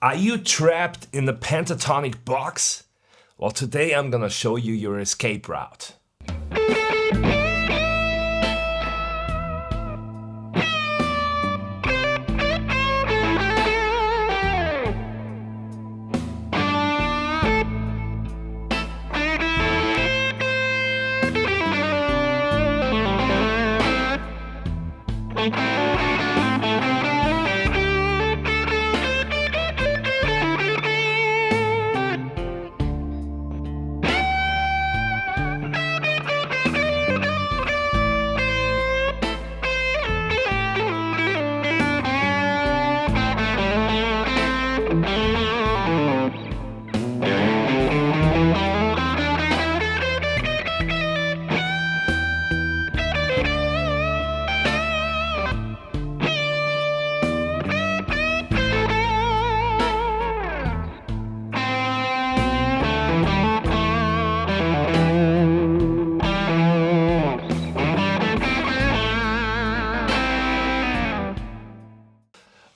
Are you trapped in the pentatonic box? Well, today I'm gonna show you your escape route.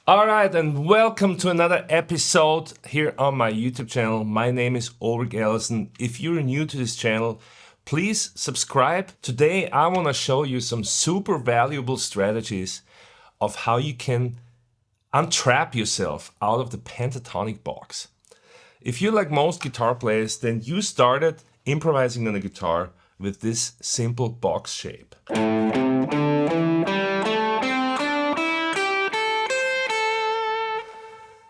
Alright, and welcome to another episode here on my YouTube channel. My name is Ulrich Ellison. If you're new to this channel, please subscribe. Today I want to show you some super valuable strategies of how you can untrap yourself out of the pentatonic box. If you're like most guitar players, then you started improvising on a guitar with this simple box shape.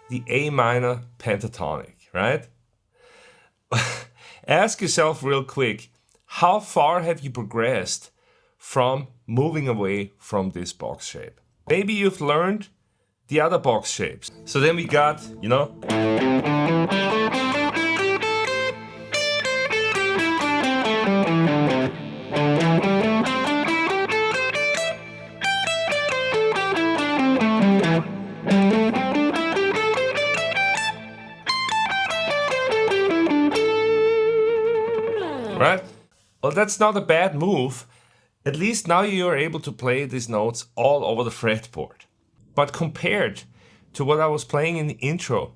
The A minor pentatonic, right? Ask yourself real quick, how far have you progressed from moving away from this box shape? Maybe you've learned the other box shapes. So then we got, right? Well, that's not a bad move. At least now you are able to play these notes all over the fretboard. But compared to what I was playing in the intro,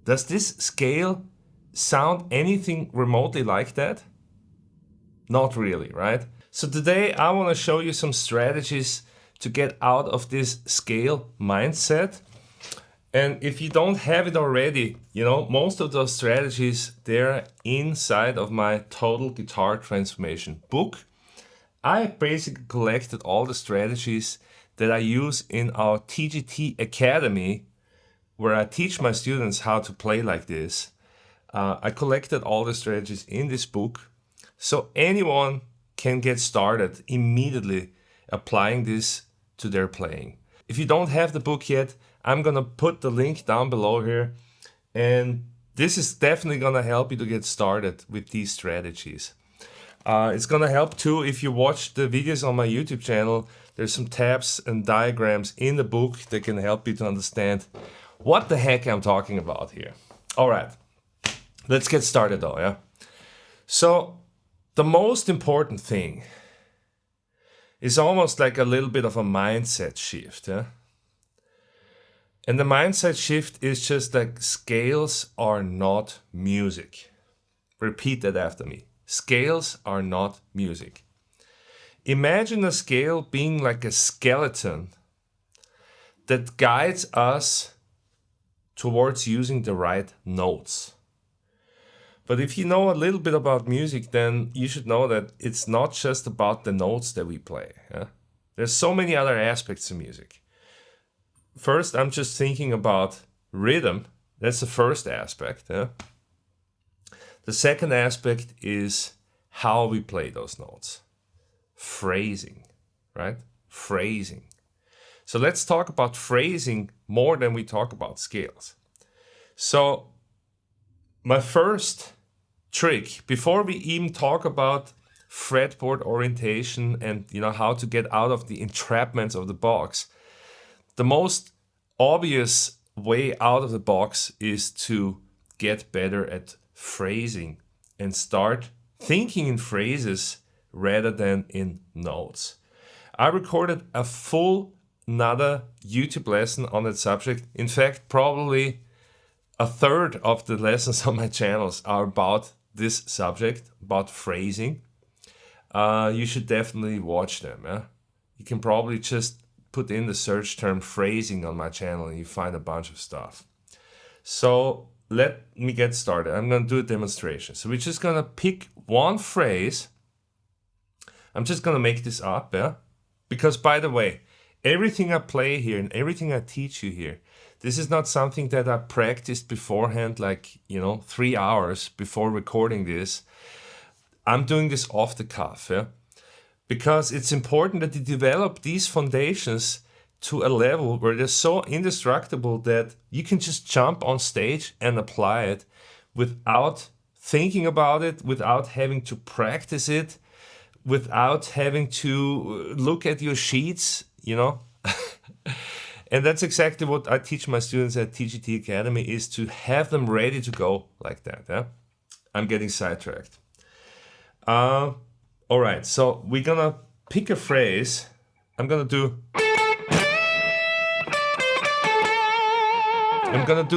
does this scale sound anything remotely like that? Not really, right? So today I want to show you some strategies to get out of this scale mindset. And if you don't have it already, most of those strategies, they're inside of my Total Guitar Transformation book. I basically collected all the strategies that I use in our TGT Academy, where I teach my students how to play like this. I collected all the strategies in this book, so anyone can get started immediately applying this to their playing. If you don't have the book yet, I'm gonna put the link down below here, and this is definitely gonna help you to get started with these strategies. It's gonna help too if you watch the videos on my YouTube channel. There's some tabs and diagrams in the book that can help you to understand what the heck I'm talking about here. All right, let's get started though, yeah? So the most important thing is almost like a little bit of a mindset shift, yeah? And the mindset shift is just like scales are not music. Repeat that after me. Scales are not music. Imagine a scale being like a skeleton that guides us towards using the right notes. But if you know a little bit about music, then you should know that it's not just about the notes that we play. Yeah? There's so many other aspects to music. First, I'm just thinking about rhythm. That's the first aspect. Yeah? The second aspect is how we play those notes. Phrasing, right? Phrasing. So let's talk about phrasing more than we talk about scales. So my first trick, before we even talk about fretboard orientation and how to get out of the entrapments of the box, the most obvious way out of the box is to get better at phrasing and start thinking in phrases rather than in notes. I recorded a full another YouTube lesson on that subject. In fact, probably a third of the lessons on my channels are about this subject, about phrasing. You should definitely watch them. You can probably just put in the search term phrasing on my channel and you find a bunch of stuff. So let me get started. I'm going to do a demonstration. So we're just going to pick one phrase. I'm just going to make this up, because, by the way, everything I play here and everything I teach you here, this is not something that I practiced beforehand, like, 3 hours before recording this. I'm doing this off the cuff, because it's important that you develop these foundations to a level where they're so indestructible that you can just jump on stage and apply it without thinking about it, without having to practice it, without having to look at your sheets, And that's exactly what I teach my students at TGT Academy, is to have them ready to go like that. I'm getting sidetracked. All right, so we're gonna pick a phrase. I'm gonna do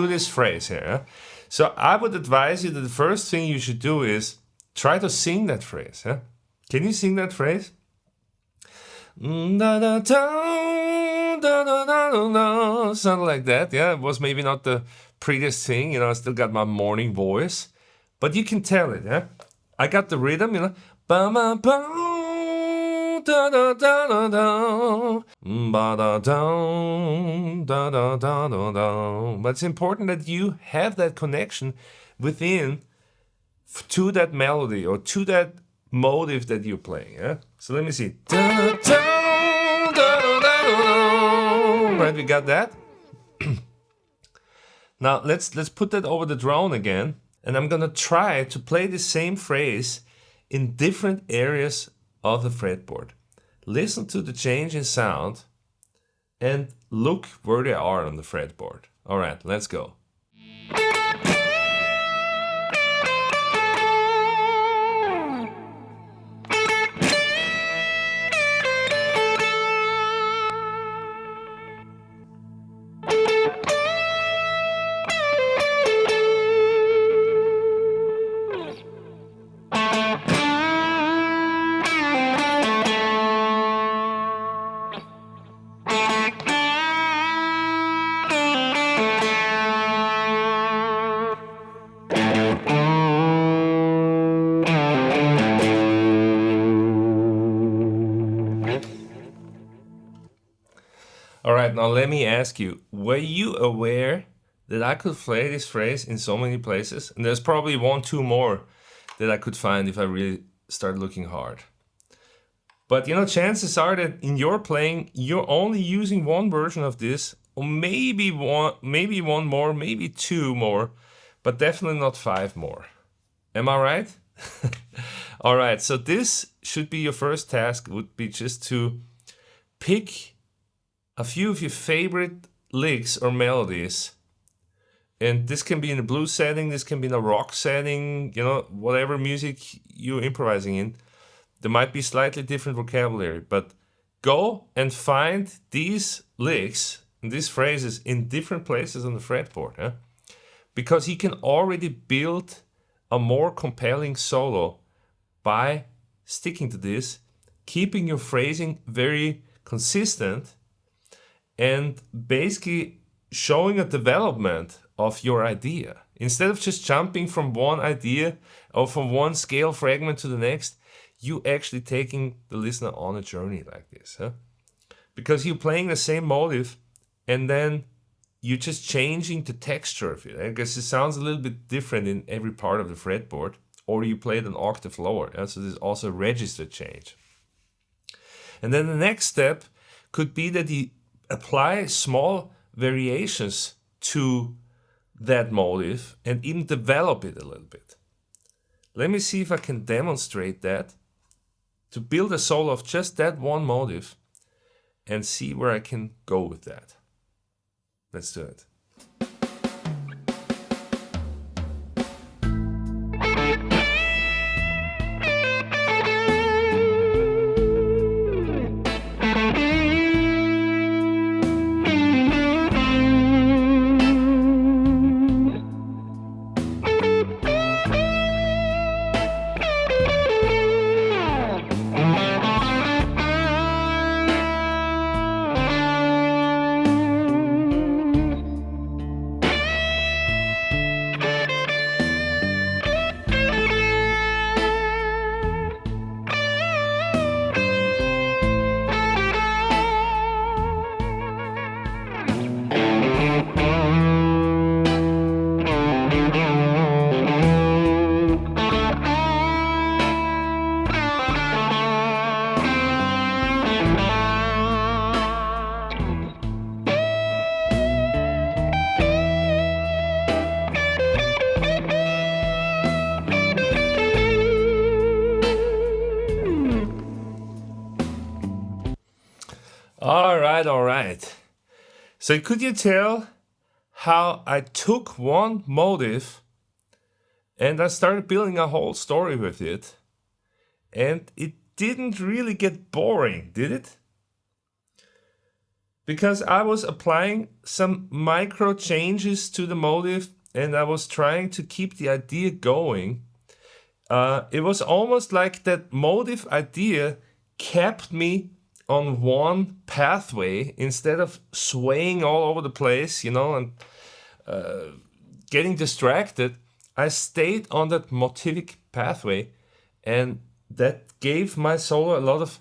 this phrase here. So I would advise you that the first thing you should do is try to sing that phrase. Can you sing that phrase? Something like that. It was maybe not the prettiest thing, I still got my morning voice, but you can tell it. I got the rhythm, But it's important that you have that connection within to that melody or to that motive that you're playing. So let me see. Right, we got that. Now let's put that over the drone again, and I'm gonna try to play the same phrase in different areas of the fretboard. Listen to the change in sound and look where they are on the fretboard. All right, let's go. All right, now let me ask you, were you aware that I could play this phrase in so many places? And there's probably 1-2 more that I could find if I really start looking hard. But chances are that in your playing, you're only using one version of this, or maybe one more, maybe 2 more, but definitely not 5 more. Am I right? All right, so this should be your first task, would be just to pick a few of your favorite licks or melodies. And this can be in a blues setting, this can be in a rock setting, whatever music you're improvising in. There might be slightly different vocabulary, but go and find these licks and these phrases in different places on the fretboard. Because you can already build a more compelling solo by sticking to this, keeping your phrasing very consistent, and basically showing a development of your idea. Instead of just jumping from one idea or from one scale fragment to the next, you actually taking the listener on a journey like this. Because you're playing the same motive and then you're just changing the texture of it. I guess it sounds a little bit different in every part of the fretboard, or you play it an octave lower. So there's also a register change. And then the next step could be that you apply small variations to that motive and even develop it a little bit. Let me see if I can demonstrate that to build a solo of just that one motive and see where I can go with that. Let's do it. all right. So could you tell how I took one motive and I started building a whole story with it, and it didn't really get boring, did it? Because I was applying some micro changes to the motive and I was trying to keep the idea going. It was almost like that motive idea kept me on one pathway instead of swaying all over the place, and getting distracted. I stayed on that motivic pathway, and that gave my solo a lot of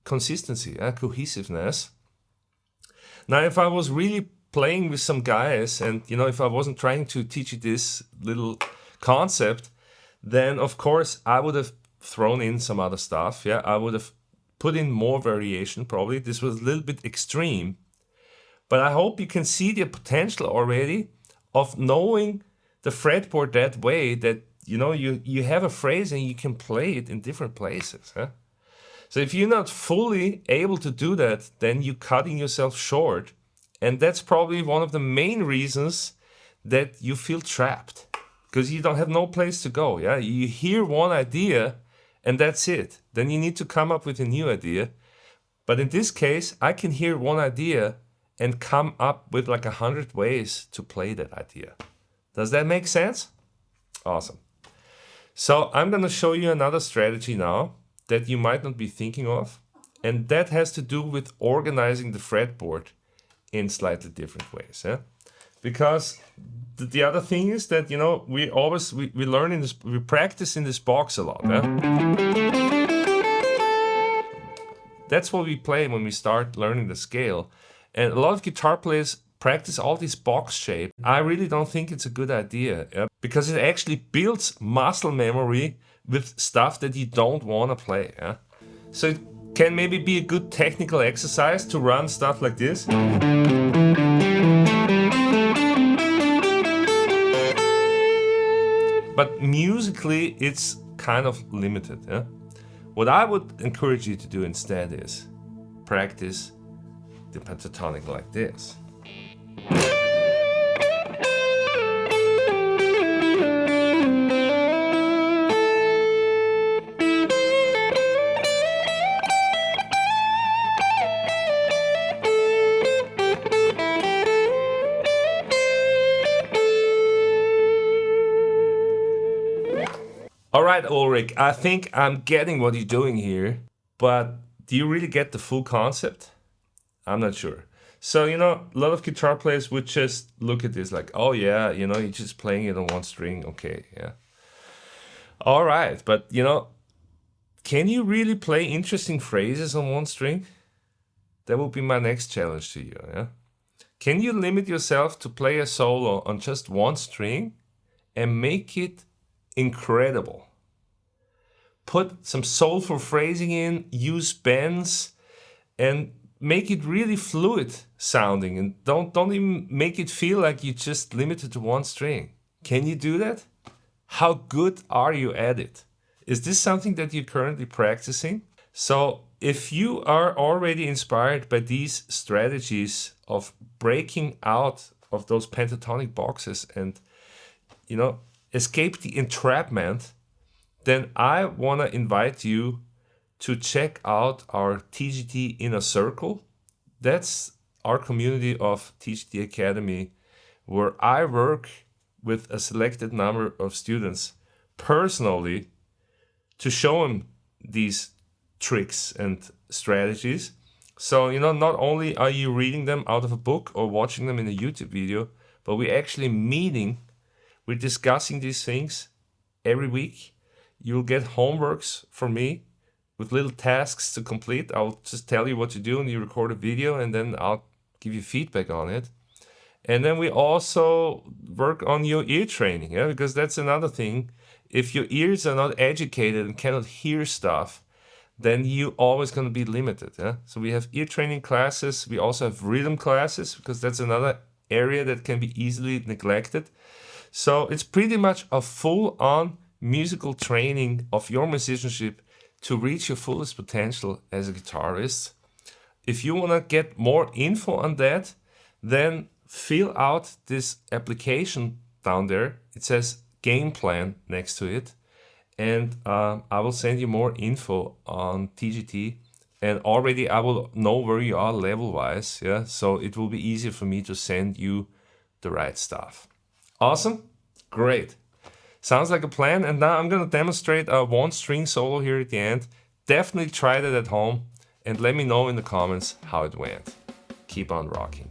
consistency and cohesiveness. Now, if I was really playing with some guys and, if I wasn't trying to teach you this little concept, then of course I would have thrown in some other stuff. Yeah, I would have put in more variation probably. This was a little bit extreme, but I hope you can see the potential already of knowing the fretboard that way, that you have a phrase and you can play it in different places. Huh? So if you're not fully able to do that, then you're cutting yourself short. And that's probably one of the main reasons that you feel trapped, because you don't have no place to go. Yeah, you hear one idea and that's it. Then you need to come up with a new idea. But in this case, I can hear one idea and come up with like 100 ways to play that idea. Does that make sense? Awesome. So I'm going to show you another strategy now that you might not be thinking of. And that has to do with organizing the fretboard in slightly different ways. Yeah? Because the other thing is that, we learn in this, we practice in this box a lot. Yeah? That's what we play when we start learning the scale. And a lot of guitar players practice all these box shapes. I really don't think it's a good idea, yeah? Because it actually builds muscle memory with stuff that you don't want to play. Yeah? So it can maybe be a good technical exercise to run stuff like this. But musically, it's kind of limited. Yeah? What I would encourage you to do instead is practice the pentatonic like this. All right, Ulrich, I think I'm getting what you're doing here, but do you really get the full concept? I'm not sure. So, a lot of guitar players would just look at this like, oh yeah, you're just playing it on one string. Okay, yeah. All right, but, can you really play interesting phrases on one string? That would be my next challenge to you, yeah? Can you limit yourself to play a solo on just one string and make it incredible? Put some soulful phrasing in, use bends, and make it really fluid sounding, and don't even make it feel like you just limited to one string. Can you do that? How good are you at it? Is this something that you're currently practicing? So if you are already inspired by these strategies of breaking out of those pentatonic boxes and, escape the entrapment, then I want to invite you to check out our TGT Inner Circle. That's our community of TGT Academy, where I work with a selected number of students personally to show them these tricks and strategies. So, not only are you reading them out of a book or watching them in a YouTube video, but we're actually meeting, we're discussing these things every week. You'll get homeworks from me with little tasks to complete. I'll just tell you what to do and you record a video and then I'll give you feedback on it. And then we also work on your ear training, yeah, because that's another thing. If your ears are not educated and cannot hear stuff, then you're always going to be limited. Yeah? So we have ear training classes. We also have rhythm classes, because that's another area that can be easily neglected. So it's pretty much a full-on musical training of your musicianship to reach your fullest potential as a guitarist. if you want to get more info on that, then fill out this application down there. It says game plan next to it. And I will send you more info on TGT. And already I will know where you are level-wise. Yeah, so it will be easier for me to send you the right stuff. Awesome. Great. Sounds like a plan. And now I'm going to demonstrate a one string solo here at the end. Definitely try that at home and let me know in the comments how it went. Keep on rocking.